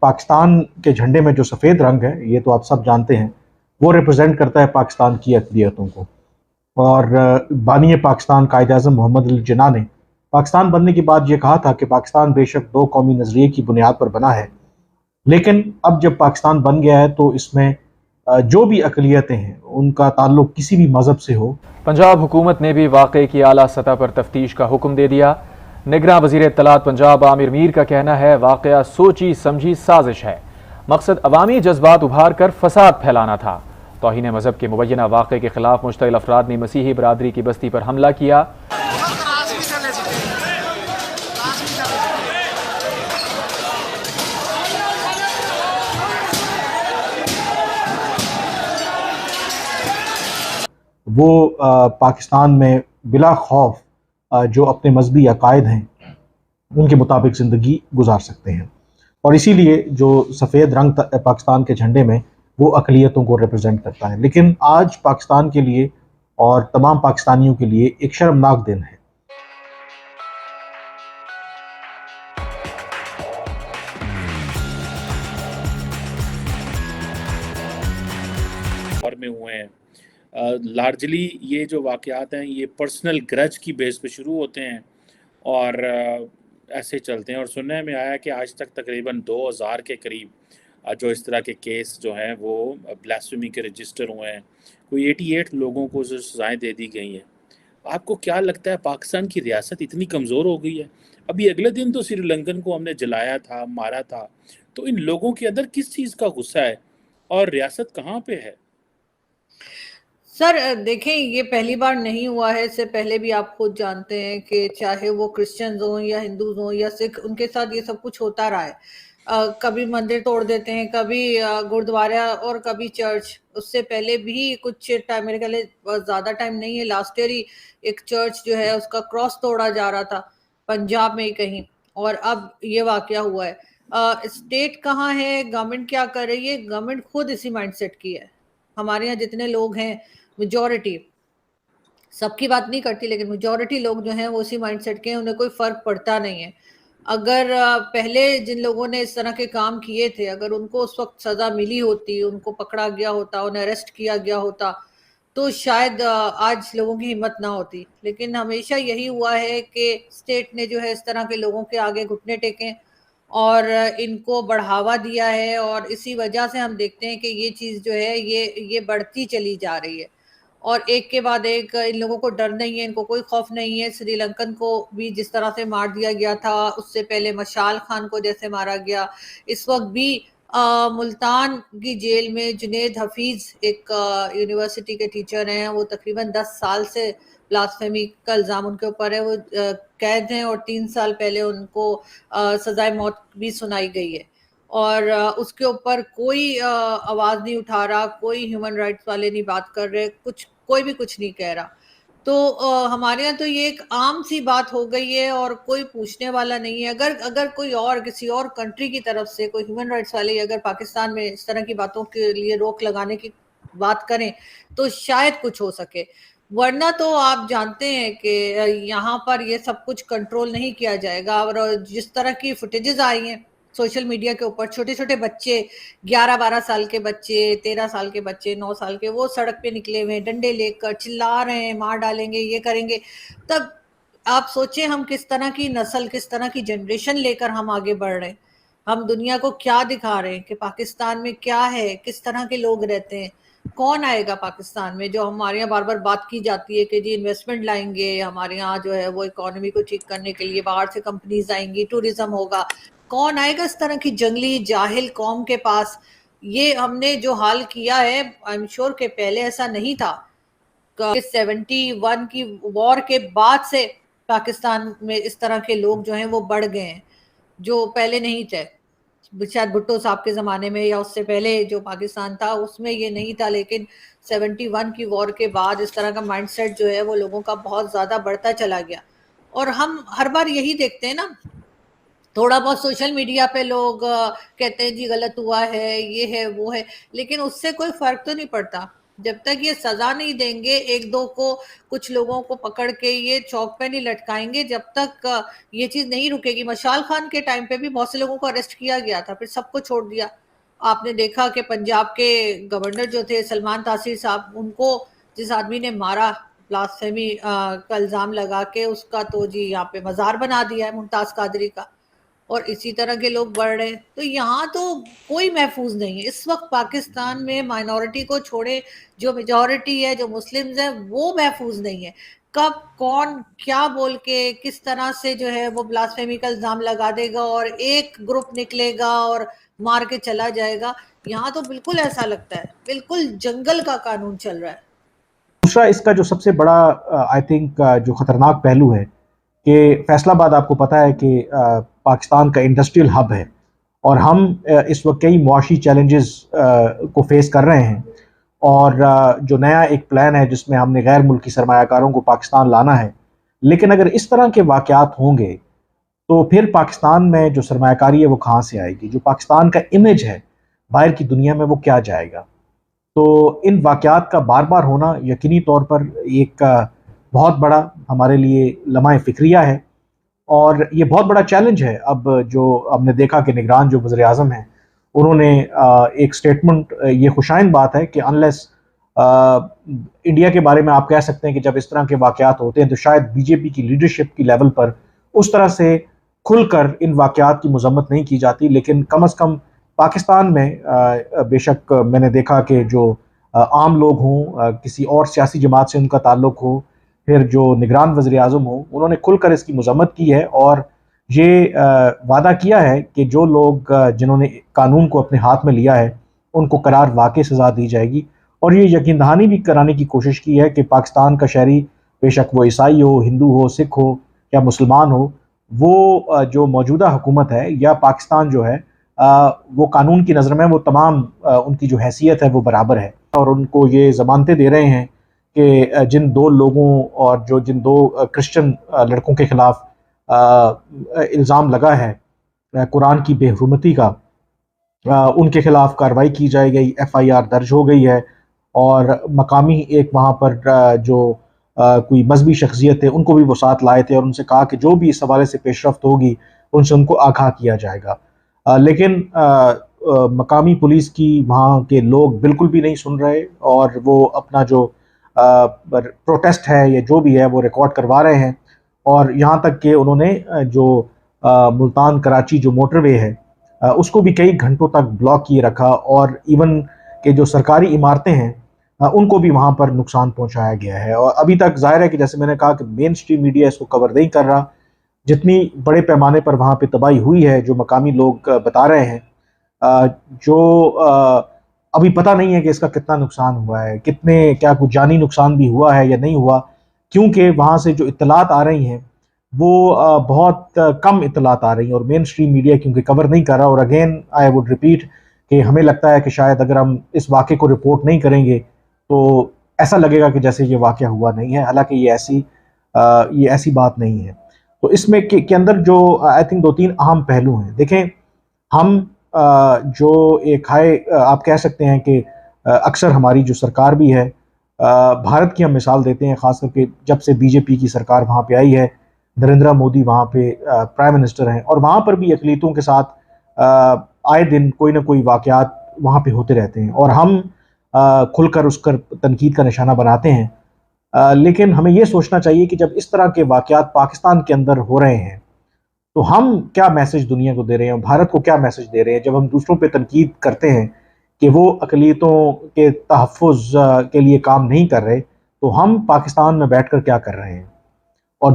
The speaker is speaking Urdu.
پاکستان کے جھنڈے میں جو سفید رنگ ہے، یہ تو آپ سب جانتے ہیں، وہ ریپرزینٹ کرتا ہے پاکستان کی اقلیتوں کو. اور بانی پاکستان قائد اعظم محمد علی جناح نے پاکستان بننے کے بعد یہ کہا تھا کہ پاکستان بے شک دو قومی نظریے کی بنیاد پر بنا ہے، لیکن اب جب پاکستان بن گیا ہے تو اس میں جو بھی اقلیتیں ہیں ان کا تعلق کسی بھی مذہب سے ہو. پنجاب حکومت نے بھی واقعے کی اعلیٰ سطح پر تفتیش کا حکم دے دیا. نگراں وزیر اطلاعات پنجاب عامر میر کا کہنا ہے واقعہ سوچی سمجھی سازش ہے، مقصد عوامی جذبات ابھار کر فساد پھیلانا تھا. توہین مذہب کے مبینہ واقعے کے خلاف مشتعل افراد نے مسیحی برادری کی بستی پر حملہ کیا. وہ پاکستان میں بلا خوف جو اپنے مذہبی عقائد ہیں ان کے مطابق زندگی گزار سکتے ہیں، اور اسی لیے جو سفید رنگ پاکستان کے جھنڈے میں وہ اقلیتوں کو ریپرزینٹ کرتا ہے. لیکن آج پاکستان کے لیے اور تمام پاکستانیوں کے لیے ایک شرمناک دن ہے. میں ہوئے ہیں. لارجلی یہ جو واقعات ہیں یہ پرسنل گرج کی بیس پہ شروع ہوتے ہیں اور ایسے چلتے ہیں، اور سننے میں آیا کہ آج تک تقریباً 2000 کے قریب جو اس طرح کے کیس جو ہیں وہ بلاسفیمی کے رجسٹر ہوئے ہیں. کوئی 88 لوگوں کو جو سزائیں دے دی گئی ہیں. آپ کو کیا لگتا ہے پاکستان کی ریاست اتنی کمزور ہو گئی ہے؟ ابھی اگلے دن تو سری لنکن کو ہم نے جلایا تھا، مارا تھا، تو ان لوگوں کے اندر کس چیز کا غصہ ہے اور ریاست کہاں پہ ہے؟ سر دیکھیں، یہ پہلی بار نہیں ہوا ہے، اس سے پہلے بھی آپ خود جانتے ہیں کہ چاہے وہ کرسچنز ہوں یا ہندوز ہوں یا سکھ، ان کے ساتھ یہ سب کچھ ہوتا رہا ہے. کبھی مندر توڑ دیتے ہیں، کبھی گردوارہ اور کبھی چرچ. اس سے پہلے بھی کچھ ٹائم، میرے خیال ہے زیادہ ٹائم نہیں ہے، لاسٹ ایئر ہی ایک چرچ جو ہے اس کا کراس توڑا جا رہا تھا پنجاب میں ہی کہیں، اور اب یہ واقعہ ہوا ہے. اسٹیٹ کہاں ہے، گورنمنٹ کیا کر رہی ہے؟ گورنمنٹ خود اسی مائنڈ سیٹ کی ہے. ہمارے یہاں جتنے لوگ ہیں، میجورٹی، سب کی بات نہیں کرتی لیکن میجورٹی لوگ جو ہیں وہ اسی مائنڈ سیٹ کے ہیں، انہیں کوئی فرق پڑتا نہیں ہے. اگر پہلے جن لوگوں نے اس طرح کے کام کیے تھے، اگر ان کو اس وقت سزا ملی ہوتی، ان کو پکڑا گیا ہوتا، انہیں اریسٹ کیا گیا ہوتا، تو شاید آج لوگوں کی ہمت نہ ہوتی. لیکن ہمیشہ یہی ہوا ہے کہ اسٹیٹ نے جو ہے اس طرح کے لوگوں کے آگے گھٹنے ٹیکیں اور ان کو بڑھاوا دیا ہے، اور اسی وجہ سے ہم دیکھتے ہیں کہ یہ چیز جو ہے یہ بڑھتی چلی جا رہی ہے، اور ایک کے بعد ایک ان لوگوں کو ڈر نہیں ہے، ان کو کوئی خوف نہیں ہے. سری لنکن کو بھی جس طرح سے مار دیا گیا تھا، اس سے پہلے مشال خان کو جیسے مارا گیا، اس وقت بھی ملتان کی جیل میں جنید حفیظ ایک یونیورسٹی کے ٹیچر ہیں، وہ تقریباً 10 سال سے بلاسفیمی کا الزام ان کے اوپر ہے، وہ قید ہیں، اور 3 سال پہلے ان کو سزائے موت بھی سنائی گئی ہے، اور اس کے اوپر کوئی آواز نہیں اٹھا رہا، کوئی ہیومن رائٹس والے نہیں بات کر رہے، کوئی بھی کچھ نہیں کہہ رہا. تو ہمارے یہاں تو یہ ایک عام سی بات ہو گئی ہے اور کوئی پوچھنے والا نہیں ہے. اگر کوئی اور کسی اور کنٹری کی طرف سے کوئی ہیومن رائٹس والے اگر پاکستان میں اس طرح کی باتوں کے لیے روک لگانے کی بات کریں تو شاید کچھ ہو سکے، ورنہ تو آپ جانتے ہیں کہ یہاں پر یہ سب کچھ کنٹرول نہیں کیا جائے گا. اور جس طرح کی فوٹیجز آئی ہیں سوشل میڈیا کے اوپر، چھوٹے چھوٹے بچے، 11-12 سال کے بچے، 13 سال کے بچے، 9 سال کے، وہ سڑک پہ نکلے ہوئے ڈنڈے لے کر چلا رہے ہیں مار ڈالیں گے، یہ کریں گے. تب آپ سوچیں ہم کس طرح کی نسل، کس طرح کی جنریشن لے کر ہم آگے بڑھ رہے ہیں. ہم دنیا کو کیا دکھا رہے ہیں کہ پاکستان میں کیا ہے، کس طرح کے لوگ رہتے ہیں. کون آئے گا پاکستان میں؟ جو ہمارے یہاں بار بار بات کی جاتی ہے کہ جی انویسٹمنٹ لائیں گے ہمارے یہاں، جو ہے وہ اکانومی کو ٹھیک کرنے کے لیے باہر سے کمپنیز آئیں گی، ٹوریزم ہوگا. کون آئے گا اس طرح کی جنگلی جاہل قوم کے پاس؟ یہ ہم نے جو حال کیا ہے، آئی ایم شور کہ پہلے ایسا نہیں تھا. 71 کی وار کے بعد سے پاکستان میں اس طرح کے لوگ جو ہیں وہ بڑھ گئے ہیں، جو پہلے نہیں تھے. شاید بھٹو صاحب کے زمانے میں یا اس سے پہلے جو پاکستان تھا اس میں یہ نہیں تھا، لیکن 71 کی وار کے بعد اس طرح کا مائنڈ سیٹ جو ہے وہ لوگوں کا بہت زیادہ بڑھتا چلا گیا. اور ہم ہر بار یہی دیکھتے ہیں نا، تھوڑا بہت سوشل میڈیا پہ لوگ کہتے ہیں جی غلط ہوا ہے، یہ ہے وہ ہے، لیکن اس سے کوئی فرق تو نہیں پڑتا. جب تک یہ سزا نہیں دیں گے ایک دو کو, کچھ لوگوں کو پکڑ کے یہ چوک پہ نہیں لٹکائیں گے, جب تک یہ چیز نہیں رکے گی. مشال خان کے ٹائم پہ بھی بہت سے لوگوں کو اریسٹ کیا گیا تھا, پھر سب کو چھوڑ دیا. آپ نے دیکھا کہ پنجاب کے گورنر جو تھے سلمان تاثیر صاحب, ان کو جس آدمی نے مارا بلاسفیمی کا الزام لگا کے, اس کا تو جی یہاں پہ مزار بنا دیا ہے ممتاز قادری کا, اور اسی طرح کے لوگ بڑھ رہے ہیں. تو یہاں تو کوئی محفوظ نہیں ہے اس وقت پاکستان میں. مائنورٹی کو چھوڑے, جو میجورٹی ہے, جو مسلمز ہیں, وہ محفوظ نہیں ہے. کب کون کیا بول کے کس طرح سے جو ہے وہ بلاسفیمی کا الزام لگا دے گا اور ایک گروپ نکلے گا اور مار کے چلا جائے گا. یہاں تو بالکل ایسا لگتا ہے بالکل جنگل کا قانون چل رہا ہے. دوسرا اس کا جو سب سے بڑا آئی تھنک جو خطرناک پہلو ہے کہ فیصل آباد آپ کو پتہ ہے کہ پاکستان کا انڈسٹریل ہب ہے, اور ہم اس وقت کئی معاشی چیلنجز کو فیس کر رہے ہیں, اور جو نیا ایک پلان ہے جس میں ہم نے غیر ملکی سرمایہ کاروں کو پاکستان لانا ہے. لیکن اگر اس طرح کے واقعات ہوں گے تو پھر پاکستان میں جو سرمایہ کاری ہے وہ کہاں سے آئے گی؟ جو پاکستان کا امیج ہے باہر کی دنیا میں وہ کیا جائے گا؟ تو ان واقعات کا بار بار ہونا یقینی طور پر ایک بہت بڑا ہمارے لیے لمحہ فکریہ ہے, اور یہ بہت بڑا چیلنج ہے. اب جو ہم نے دیکھا کہ نگران جو وزیر اعظم ہیں انہوں نے ایک سٹیٹمنٹ, یہ خوشائند بات ہے کہ انلیس انڈیا کے بارے میں آپ کہہ سکتے ہیں کہ جب اس طرح کے واقعات ہوتے ہیں تو شاید بی جے پی کی لیڈرشپ کی لیول پر اس طرح سے کھل کر ان واقعات کی مذمت نہیں کی جاتی, لیکن کم از کم پاکستان میں بے شک میں نے دیکھا کہ جو عام لوگ ہوں, کسی اور سیاسی جماعت سے ان کا تعلق ہو, پھر جو نگران وزیر اعظم ہوں, انہوں نے کھل کر اس کی مذمت کی ہے, اور یہ وعدہ کیا ہے کہ جو لوگ جنہوں نے قانون کو اپنے ہاتھ میں لیا ہے ان کو قرار واقع سزا دی جائے گی. اور یہ یقین دہانی بھی کرانے کی کوشش کی ہے کہ پاکستان کا شہری, بے شک وہ عیسائی ہو, ہندو ہو, سکھ ہو یا مسلمان ہو, وہ جو موجودہ حکومت ہے یا پاکستان جو ہے وہ قانون کی نظر میں وہ تمام ان کی جو حیثیت ہے وہ برابر ہے. اور ان کو یہ ضمانتیں دے رہے ہیں کہ جن دو لوگوں اور جن دو کرسچن لڑکوں کے خلاف الزام لگا ہے قرآن کی بے حرمتی کا, ان کے خلاف کارروائی کی جائے گی, ایف آئی آر درج ہو گئی ہے, اور مقامی ایک وہاں پر جو کوئی مذہبی شخصیت ہے ان کو بھی وہ ساتھ لائے تھے, اور ان سے کہا کہ جو بھی اس حوالے سے پیش رفت ہوگی ان سے ان کو آگاہ کیا جائے گا. لیکن مقامی پولیس کی وہاں کے لوگ بالکل بھی نہیں سن رہے, اور وہ اپنا جو پروٹیسٹ ہے یا جو بھی ہے وہ ریکارڈ کروا رہے ہیں, اور یہاں تک کہ انہوں نے جو ملتان کراچی جو موٹر وے ہے اس کو بھی کئی گھنٹوں تک بلاک کیے رکھا, اور ایون کہ جو سرکاری عمارتیں ہیں ان کو بھی وہاں پر نقصان پہنچایا گیا ہے. اور ابھی تک ظاہر ہے کہ جیسے میں نے کہا کہ مین سٹریم میڈیا اس کو کور نہیں کر رہا, جتنی بڑے پیمانے پر وہاں پہ تباہی ہوئی ہے جو مقامی لوگ بتا رہے ہیں, جو ابھی پتہ نہیں ہے کہ اس کا کتنا نقصان ہوا ہے, کیا کچھ جانی نقصان بھی ہوا ہے یا نہیں ہوا, کیونکہ وہاں سے جو اطلاعات آ رہی ہیں وہ بہت کم اطلاعات آ رہی ہیں, اور مین سٹریم میڈیا کیونکہ کور نہیں کر رہا. اور اگین آئی وڈ ریپیٹ کہ ہمیں لگتا ہے کہ شاید اگر ہم اس واقعے کو رپورٹ نہیں کریں گے تو ایسا لگے گا کہ جیسے یہ واقعہ ہوا نہیں ہے, حالانکہ یہ ایسی بات نہیں ہے. تو اس میں کے اندر جو آئی تھنک 2-3 اہم پہلو ہیں. دیکھیں, ہم جو ایک آپ کہہ سکتے ہیں کہ اکثر ہماری جو سرکار بھی ہے, بھارت کی ہم مثال دیتے ہیں, خاص کر کے جب سے بی جے پی کی سرکار وہاں پہ آئی ہے, نریندرا مودی وہاں پہ پرائم منسٹر ہیں, اور وہاں پر بھی اقلیتوں کے ساتھ آئے دن کوئی نہ کوئی واقعات وہاں پہ ہوتے رہتے ہیں, اور ہم کھل کر اس پر تنقید کا نشانہ بناتے ہیں. لیکن ہمیں یہ سوچنا چاہیے کہ جب اس طرح کے واقعات پاکستان کے اندر ہو رہے ہیں تو ہم کیا میسج دنیا کو دے رہے ہیں, بھارت کو کیا میسج دے رہے ہیں, جب ہم دوسروں پہ تنقید کرتے ہیں کہ وہ اقلیتوں کے تحفظ کے لیے کام نہیں کر رہے, تو ہم پاکستان میں بیٹھ کر کیا کر رہے ہیں. اور